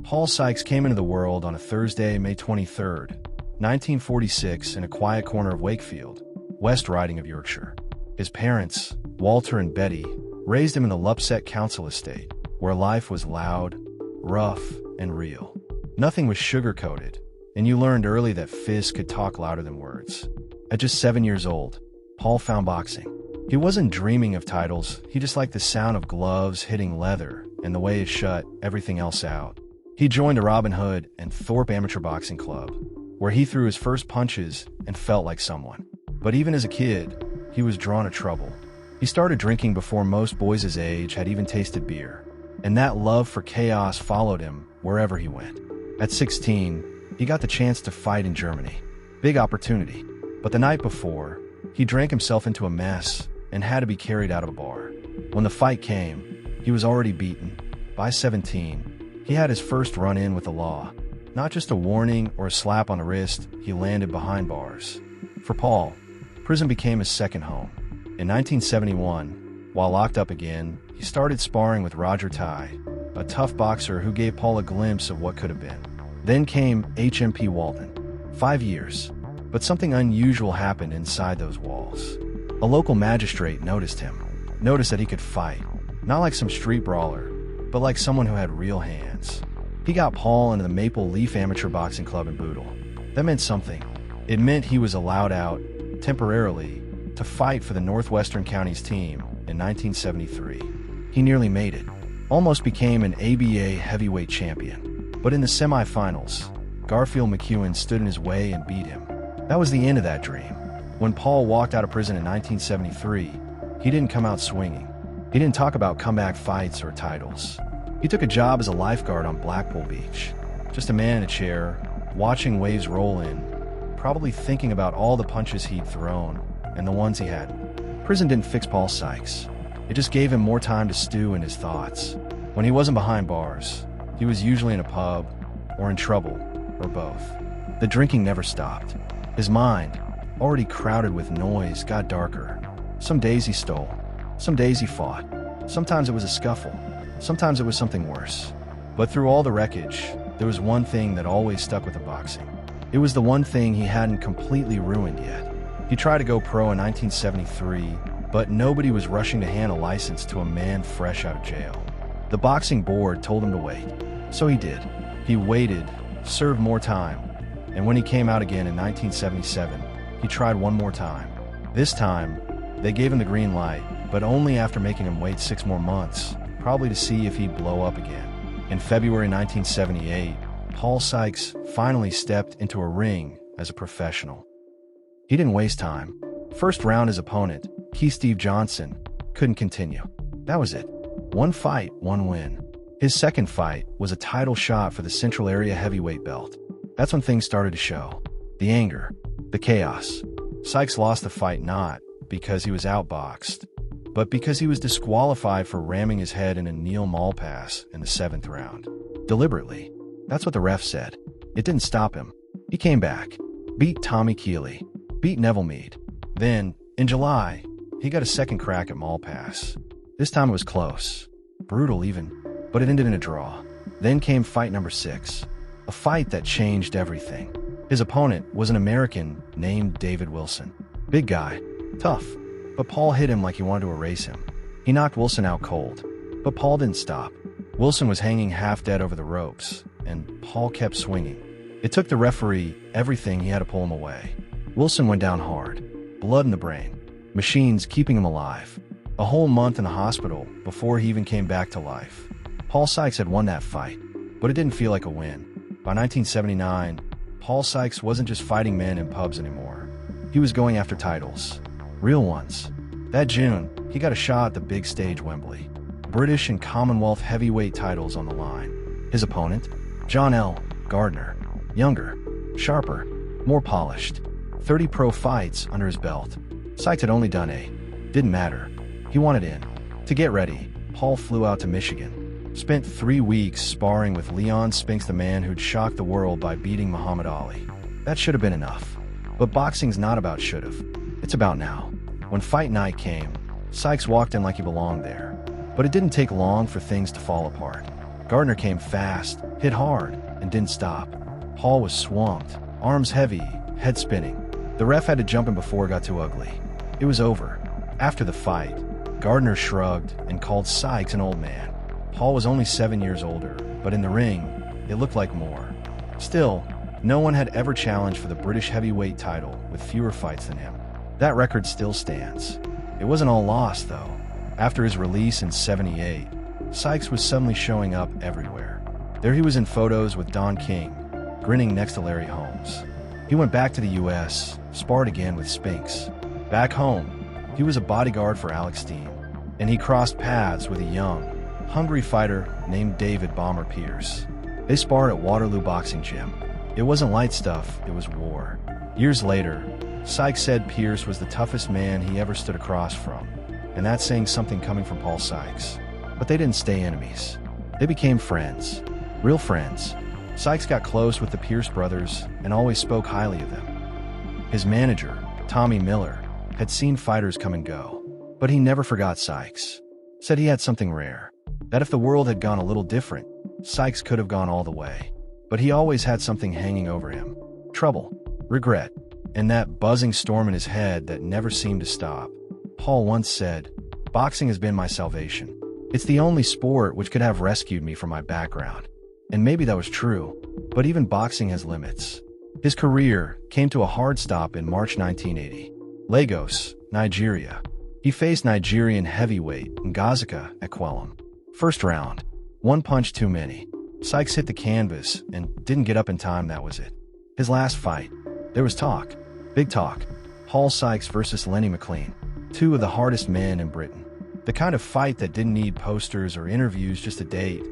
Paul Sykes came into the world on a Thursday, May 23, 1946, in a quiet corner of Wakefield, West Riding of Yorkshire. His parents, Walter and Betty, raised him in the Lupset Council estate, where life was loud, rough, and real. Nothing was sugar-coated, and you learned early that fists could talk louder than words. At just 7 years old, Paul found boxing. He wasn't dreaming of titles, he just liked the sound of gloves hitting leather and the way it shut everything else out. He joined a Robin Hood and Thorpe Amateur Boxing Club, where he threw his first punches and felt like someone. But even as a kid, he was drawn to trouble. He started drinking before most boys his age had even tasted beer, and that love for chaos followed him wherever he went. At 16, he got the chance to fight in Germany. Big opportunity. But the night before, he drank himself into a mess and had to be carried out of a bar. When the fight came, he was already beaten. By 17, he had his first run-in with the law. Not just a warning or a slap on the wrist, he landed behind bars. For Paul, prison became his second home. In 1971, while locked up again, he started sparring with Roger Ty, a tough boxer who gave Paul a glimpse of what could have been. Then came HMP Walton. 5 years. But something unusual happened inside those walls. A local magistrate noticed him. Noticed that he could fight. Not like some street brawler, but like someone who had real hands. He got Paul into the Maple Leaf Amateur Boxing Club in Bootle. That meant something. It meant he was allowed out, temporarily, to fight for the Northwestern Counties team in 1973. He nearly made it. Almost became an ABA heavyweight champion. But in the semifinals, Garfield McEwen stood in his way and beat him. That was the end of that dream. When Paul walked out of prison in 1973, he didn't come out swinging. He didn't talk about comeback fights or titles. He took a job as a lifeguard on Blackpool Beach. Just a man in a chair, watching waves roll in, probably thinking about all the punches he'd thrown and the ones he hadn't. Prison didn't fix Paul Sykes. It just gave him more time to stew in his thoughts. When he wasn't behind bars, he was usually in a pub, or in trouble, or both. The drinking never stopped. His mind, already crowded with noise, got darker. Some days he stole. Some days he fought. Sometimes it was a scuffle. Sometimes it was something worse. But through all the wreckage, there was one thing that always stuck with the boxing. It was the one thing he hadn't completely ruined yet. He tried to go pro in 1973, but nobody was rushing to hand a license to a man fresh out of jail. The boxing board told him to wait. So he did. He waited, served more time, and when he came out again in 1977, he tried one more time. This time, they gave him the green light, but only after making him wait 6 more months, probably to see if he'd blow up again. In February 1978, Paul Sykes finally stepped into a ring as a professional. He didn't waste time. First round, his opponent, Keith Steve Johnson, couldn't continue. That was it. One fight, one win. His second fight was a title shot for the Central Area Heavyweight belt. That's when things started to show. The anger, the chaos. Sykes lost the fight not because he was outboxed, but because he was disqualified for ramming his head in a Neil Malpass in the 7th round. Deliberately. That's what the ref said. It didn't stop him. He came back, beat Tommy Keeley, beat Neville Meade. Then, in July, he got a second crack at Malpass. This time it was close. Brutal even, but it ended in a draw. Then came fight number 6. A fight that changed everything. His opponent was an American named David Wilson. Big guy, tough, but Paul hit him like he wanted to erase him. He knocked Wilson out cold, but Paul didn't stop. Wilson was hanging half dead over the ropes, and Paul kept swinging. It took the referee everything he had to pull him away. Wilson went down hard, blood in the brain, machines keeping him alive. A whole month in the hospital before he even came back to life. Paul Sykes had won that fight, but it didn't feel like a win. By 1979, Paul Sykes wasn't just fighting men in pubs anymore. He was going after titles. Real ones. That June, he got a shot at the big stage Wembley. British and Commonwealth heavyweight titles on the line. His opponent? John L. Gardner. Younger, sharper, more polished. 30 pro fights under his belt. Sykes had only done 8. Didn't matter. He wanted in. To get ready, Paul flew out to Michigan. Spent 3 weeks sparring with Leon Spinks, the man who'd shocked the world by beating Muhammad Ali. That should have been enough. But boxing's not about should've. It's about now. When fight night came, Sykes walked in like he belonged there. But it didn't take long for things to fall apart. Gardner came fast, hit hard, and didn't stop. Paul was swamped, arms heavy, head spinning. The ref had to jump in before it got too ugly. It was over. After the fight, Gardner shrugged and called Sykes an old man. Paul was only 7 years older, but in the ring, it looked like more. Still, no one had ever challenged for the British heavyweight title with fewer fights than him. That record still stands. It wasn't all lost, though. After his release in '78, Sykes was suddenly showing up everywhere. There he was in photos with Don King, grinning next to Larry Holmes. He went back to the U.S., sparred again with Spinks. Back home, he was a bodyguard for Alex Steen, and he crossed paths with a young, hungry fighter named David Bomber Pierce. They sparred at Waterloo Boxing Gym. It wasn't light stuff, it was war. Years later, Sykes said Pierce was the toughest man he ever stood across from, and that's saying something coming from Paul Sykes. But they didn't stay enemies. They became friends. Real friends. Sykes got close with the Pierce brothers and always spoke highly of them. His manager, Tommy Miller, had seen fighters come and go, but he never forgot Sykes. Said he had something rare. That if the world had gone a little different, Sykes could have gone all the way. But he always had something hanging over him. Trouble, regret, and that buzzing storm in his head that never seemed to stop. Paul once said, "Boxing has been my salvation. It's the only sport which could have rescued me from my background." And maybe that was true, but even boxing has limits. His career came to a hard stop in March 1980. Lagos, Nigeria. He faced Nigerian heavyweight Ngazika Ekwelum. First round. One punch too many. Sykes hit the canvas and didn't get up in time, that was it. His last fight. There was talk. Big talk. Paul Sykes versus Lenny McLean. Two of the hardest men in Britain. The kind of fight that didn't need posters or interviews, just a date,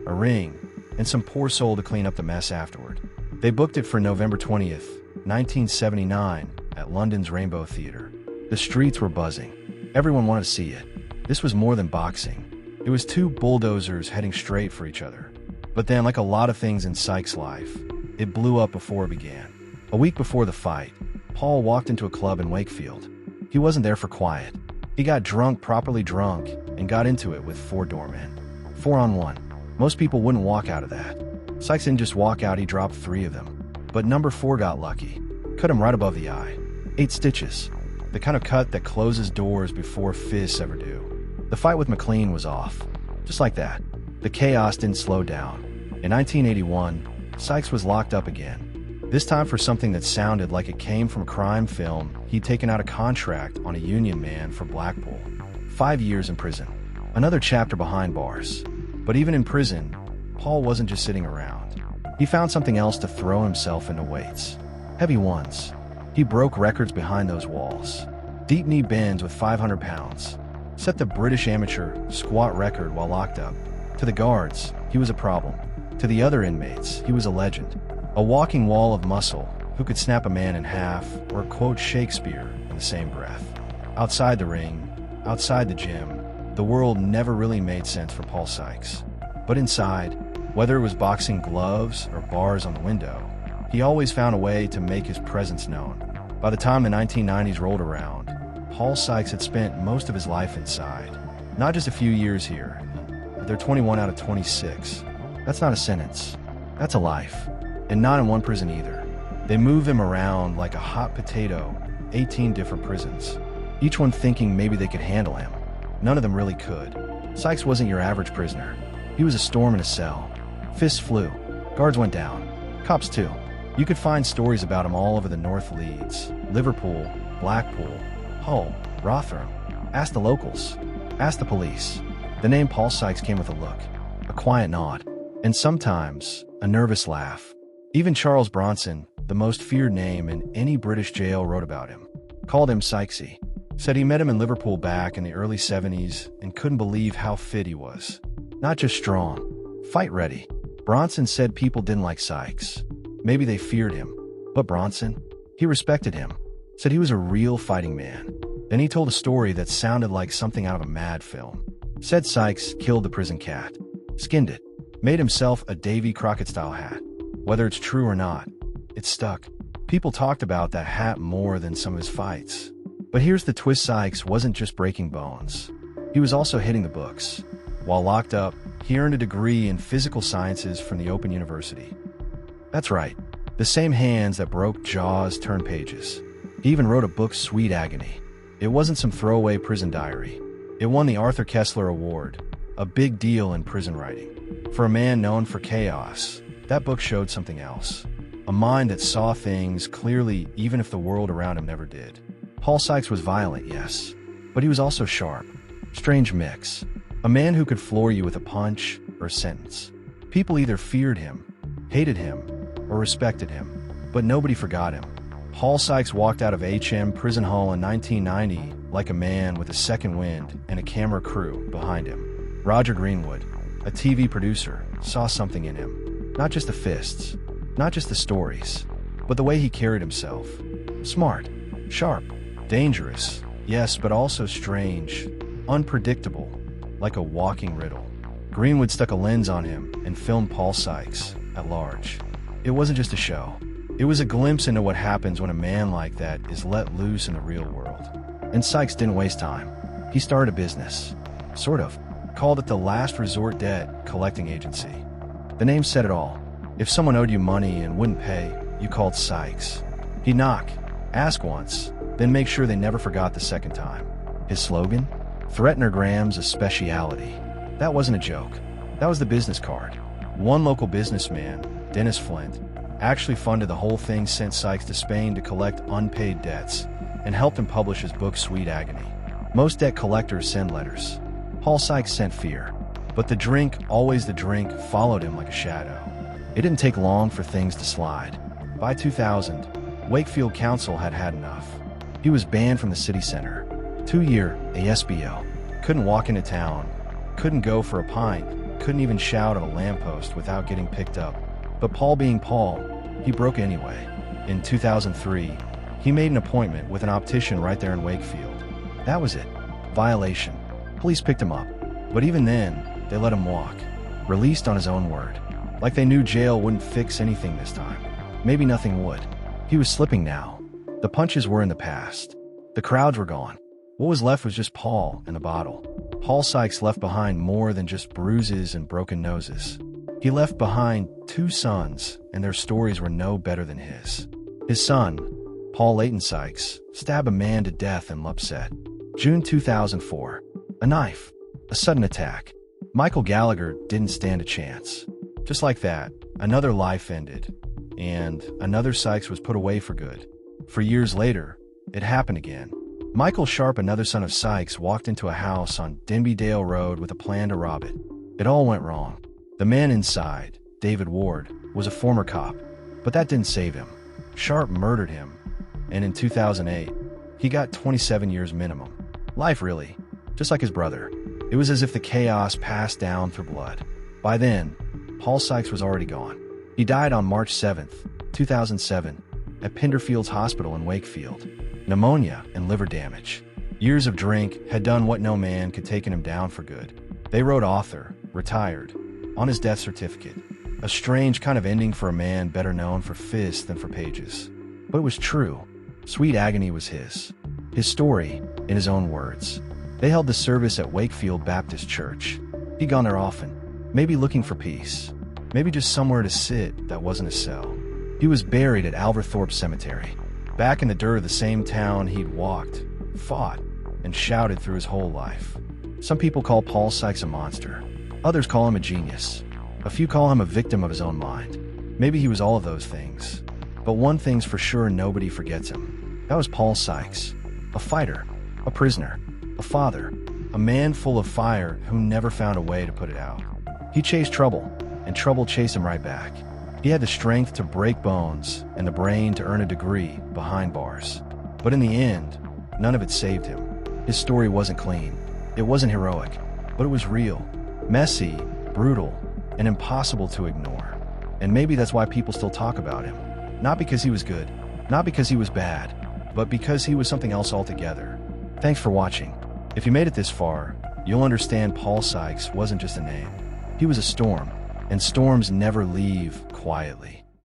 a ring, and some poor soul to clean up the mess afterward. They booked it for November 20th, 1979, at London's Rainbow Theatre. The streets were buzzing. Everyone wanted to see it. This was more than boxing. It was two bulldozers heading straight for each other. But then, like a lot of things in Sykes' life, it blew up before it began. A week before the fight, Paul walked into a club in Wakefield. He wasn't there for quiet. He got drunk, properly drunk, and got into it with 4 doormen. 4-on-1. Most people wouldn't walk out of that. Sykes didn't just walk out, he dropped 3 of them. But number 4 got lucky. Cut him right above the eye. 8 stitches. The kind of cut that closes doors before fists ever do. The fight with McLean was off. Just like that. The chaos didn't slow down. In 1981, Sykes was locked up again. This time for something that sounded like it came from a crime film. He'd taken out a contract on a union man for Blackpool. 5 years in prison. Another chapter behind bars. But even in prison, Paul wasn't just sitting around. He found something else to throw himself into weights. Heavy ones. He broke records behind those walls. Deep knee bends with 500 pounds. Set the British amateur squat record while locked up. To the guards, he was a problem. To the other inmates, he was a legend. A walking wall of muscle who could snap a man in half or quote Shakespeare in the same breath. Outside the ring, outside the gym, the world never really made sense for Paul Sykes. But inside, whether it was boxing gloves or bars on the window, he always found a way to make his presence known. By the time the 1990s rolled around, Paul Sykes had spent most of his life inside. Not just a few years here. They're 21 out of 26. That's not a sentence. That's a life. And not in one prison either. They move him around like a hot potato, 18 different prisons. Each one thinking maybe they could handle him. None of them really could. Sykes wasn't your average prisoner. He was a storm in a cell. Fists flew. Guards went down. Cops too. You could find stories about him all over the North Leeds, Liverpool, Blackpool, Hull, Rotherham. Ask the locals. Ask the police. The name Paul Sykes came with a look, a quiet nod, and sometimes a nervous laugh. Even Charles Bronson, the most feared name in any British jail, wrote about him. Called him Sykesy. Said he met him in Liverpool back in the early 70s and couldn't believe how fit he was. Not just strong, fight ready. Bronson said people didn't like Sykes. Maybe they feared him. But Bronson? He respected him. Said he was a real fighting man. Then he told a story that sounded like something out of a mad film. Said Sykes killed the prison cat. Skinned it. Made himself a Davy Crockett-style hat. Whether it's true or not, it stuck. People talked about that hat more than some of his fights. But here's the twist: Sykes wasn't just breaking bones. He was also hitting the books. While locked up, He earned a degree in physical sciences from the Open University. That's right, the same hands that broke jaws turned pages. He even wrote a book, Sweet Agony. It wasn't some throwaway prison diary. It won the Arthur Koestler Award, a big deal in prison writing. For a man known for chaos, that book showed something else. A mind that saw things clearly even if the world around him never did. Paul Sykes was violent, yes, but he was also sharp. Strange mix. A man who could floor you with a punch or a sentence. People either feared him, hated him, or respected him, but nobody forgot him. Paul Sykes walked out of HM Prison Hall in 1990 like a man with a second wind and a camera crew behind him. Roger Greenwood, a TV producer, saw something in him. Not just the fists, not just the stories, but the way he carried himself. Smart, sharp, dangerous, yes, but also strange, unpredictable, like a walking riddle. Greenwood stuck a lens on him and filmed Paul Sykes at large. It wasn't just a show. It was a glimpse into what happens when a man like that is let loose in the real world. And Sykes didn't waste time. He started a business. Sort of. Called it the Last Resort Debt Collecting Agency. The name said it all. If someone owed you money and wouldn't pay, you called Sykes. He'd knock, ask once, then make sure they never forgot the second time. His slogan? Threatenergram's a speciality. That wasn't a joke. That was the business card. One local businessman, Dennis Flint, actually funded the whole thing, sent Sykes to Spain to collect unpaid debts, and helped him publish his book Sweet Agony. Most debt collectors send letters. Paul Sykes sent fear. But the drink, always the drink, followed him like a shadow. It didn't take long for things to slide. By 2000, Wakefield Council had had enough. He was banned from the city center. 2-year ASBO. Couldn't walk into town. Couldn't go for a pint. Couldn't even shout at a lamppost without getting picked up. But Paul being Paul, he broke anyway. In 2003, he made an appointment with an optician right there in Wakefield. That was it. Violation. Police picked him up. But even then, they let him walk. Released on his own word. Like they knew jail wouldn't fix anything this time. Maybe nothing would. He was slipping now. The punches were in the past. The crowds were gone. What was left was just Paul and the bottle. Paul Sykes left behind more than just bruises and broken noses. He left behind 2 sons, and their stories were no better than his. His son, Paul Leighton Sykes, stabbed a man to death in Lupset. June 2004. A knife. A sudden attack. Michael Gallagher didn't stand a chance. Just like that, another life ended, and another Sykes was put away for good. For years later, it happened again. Michael Sharp, another son of Sykes, walked into a house on Denbydale Road with a plan to rob it. It all went wrong. The man inside, David Ward, was a former cop, but that didn't save him. Sharp murdered him, and in 2008, he got 27 years minimum. Life, really. Just like his brother. It was as if the chaos passed down through blood. By then, Paul Sykes was already gone. He died on March 7th, 2007, at Penderfield's Hospital in Wakefield. Pneumonia and liver damage. Years of drink had done what no man could, taken him down for good. They wrote author, retired, on his death certificate. A strange kind of ending for a man better known for fists than for pages. But it was true. Sweet Agony was his. His story, in his own words. They held the service at Wakefield Baptist Church. He'd gone there often, maybe looking for peace, maybe just somewhere to sit that wasn't a cell. He was buried at Alverthorpe Cemetery, back in the dirt of the same town he'd walked, fought, and shouted through his whole life. Some people call Paul Sykes a monster. Others call him a genius. A few call him a victim of his own mind. Maybe he was all of those things. But one thing's for sure, nobody forgets him. That was Paul Sykes. A fighter, a prisoner, a father, a man full of fire who never found a way to put it out. He chased trouble, and trouble chased him right back. He had the strength to break bones and the brain to earn a degree behind bars. But in the end, none of it saved him. His story wasn't clean. It wasn't heroic, but it was real, messy, brutal, and impossible to ignore. And maybe that's why people still talk about him. Not because he was good, not because he was bad, but because he was something else altogether. Thanks for watching. If you made it this far, you'll understand Paul Sykes wasn't just a name. He was a storm, and storms never leave quietly.